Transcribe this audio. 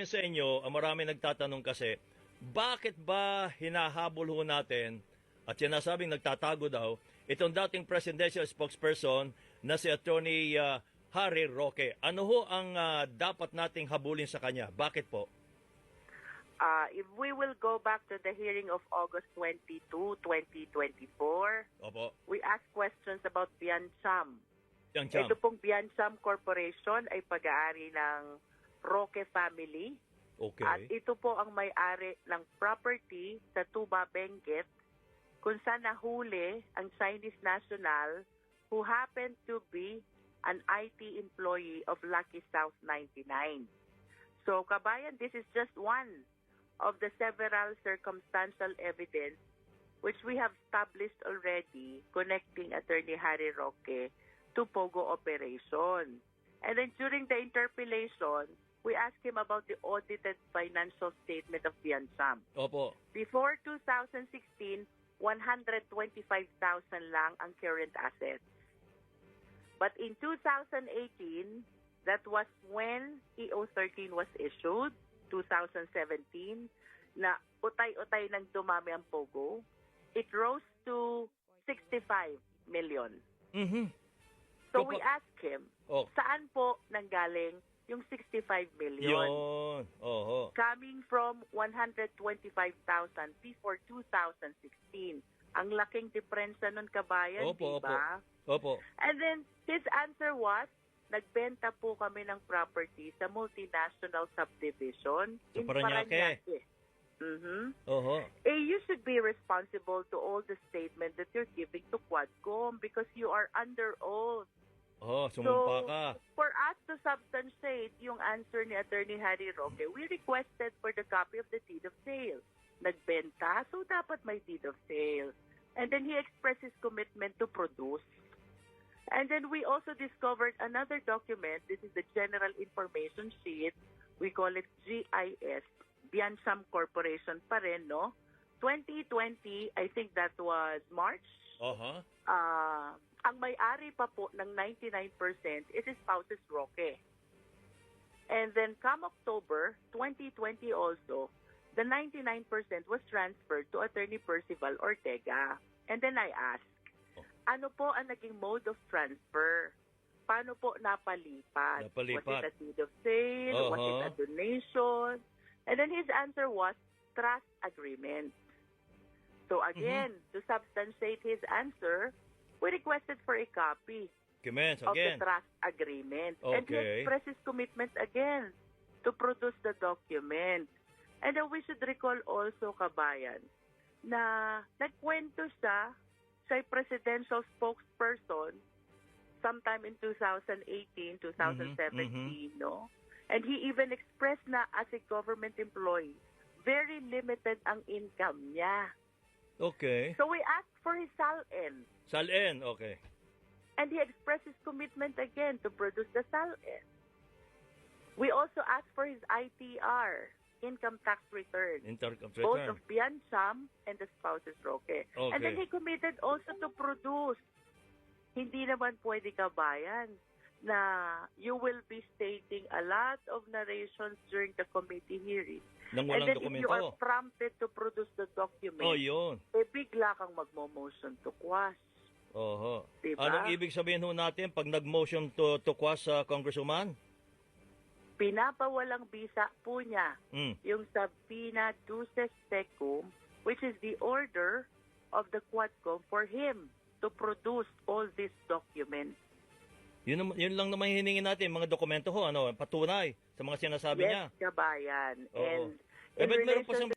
Sa inyo, marami nagtatanong kasi, bakit ba hinahabol ho natin at sinasabing nagtatago daw itong dating presidential spokesperson na si Attorney Harry Roque? Ano ho ang dapat nating habulin sa kanya? Bakit po? If we will go back to the hearing of August 22, 2024, Opo. we asked questions about Biancham. Yang Cham. Ito pong Biancham Corporation ay pag-aari ng Roque family. Okay. At ito po ang may-ari ng property sa Tuba, Benguet, kung saan nahuli ang Chinese national who happened to be an IT employee of Lucky South 99. So, kabayan, this is just one of the several circumstantial evidence which we have established already connecting Attorney Harry Roque to Pogo operation. And then during the interpellation, we asked him about the audited financial statement of Biancham. Opo. Before 2016, 125,000 lang ang current assets. But in 2018, that was when EO13 was issued, 2017, na utay-utay nang dumami ang Pogo, it rose to 65 million. Mhm. So we asked him, saan po nanggaling yung 65 million? Yun. Oho. Coming from 125,000 before 2016. Ang laking diferensya nun, kabayan, Opo, diba? Opo. And then his answer was, nagbenta po kami ng property sa multinational subdivision Sa in Parañaque. Parañaque. Mhm. Oho. You should be responsible to all the statement that you're giving to Quadcom because you are under oath. Oh, sumumpa ka. For us to substantiate yung answer ni Attorney Harry Roque, we requested for the copy of the deed of sale. Nagbenta, so dapat may deed of sale. And then he expressed his commitment to produce. And then we also discovered another document. This is the General Information Sheet. We call it GIS, Biancham Corporation pa rin, no? 2020, I think that was March. Aha. Ang may-ari pa po ng 99% is Spouses Roque. And then come October 2020 also, the 99% was transferred to Attorney Percival Ortega. And then I asked, ano po ang naging mode of transfer? Paano po napalipat? Was it a deed of sale? Was it a donation? And then his answer was trust agreement. So again, to substantiate his answer, we requested for a copy of the trust agreement. Okay. And he expressed his commitment again to produce the document. And then we should recall also, kabayan, na nagkwento siya sa presidential spokesperson sometime in 2018, 2017, no? And he even expressed na as a government employee, very limited ang income niya. Okay. So we asked for his SALN. SALN, okay. And he expressed his commitment again to produce the SALN. We also asked for his ITR, income tax return. Both of Biancham and the Spouses Roque. Okay. And then he committed also to produce. Hindi naman pwede, kabayan, na you will be stating a lot of narrations during the committee hearing. Nang And walang then if you are dokumento. prompted to produce the document, Yun. bigla kang magmo-motion to quash. Oho. Diba? Anong ibig sabihin ho natin pag nag-motion to quash sa congresswoman? Pinapawalang bisa po niya yung subpoena duces tecum, which is the order of the Quadcom for him to produce all these documents. Yun lang naman hiningin natin, mga dokumento ho, patunay sa mga sinasabi niya. Yes, kabayan. Oo. And Ba't meron pa relation siyang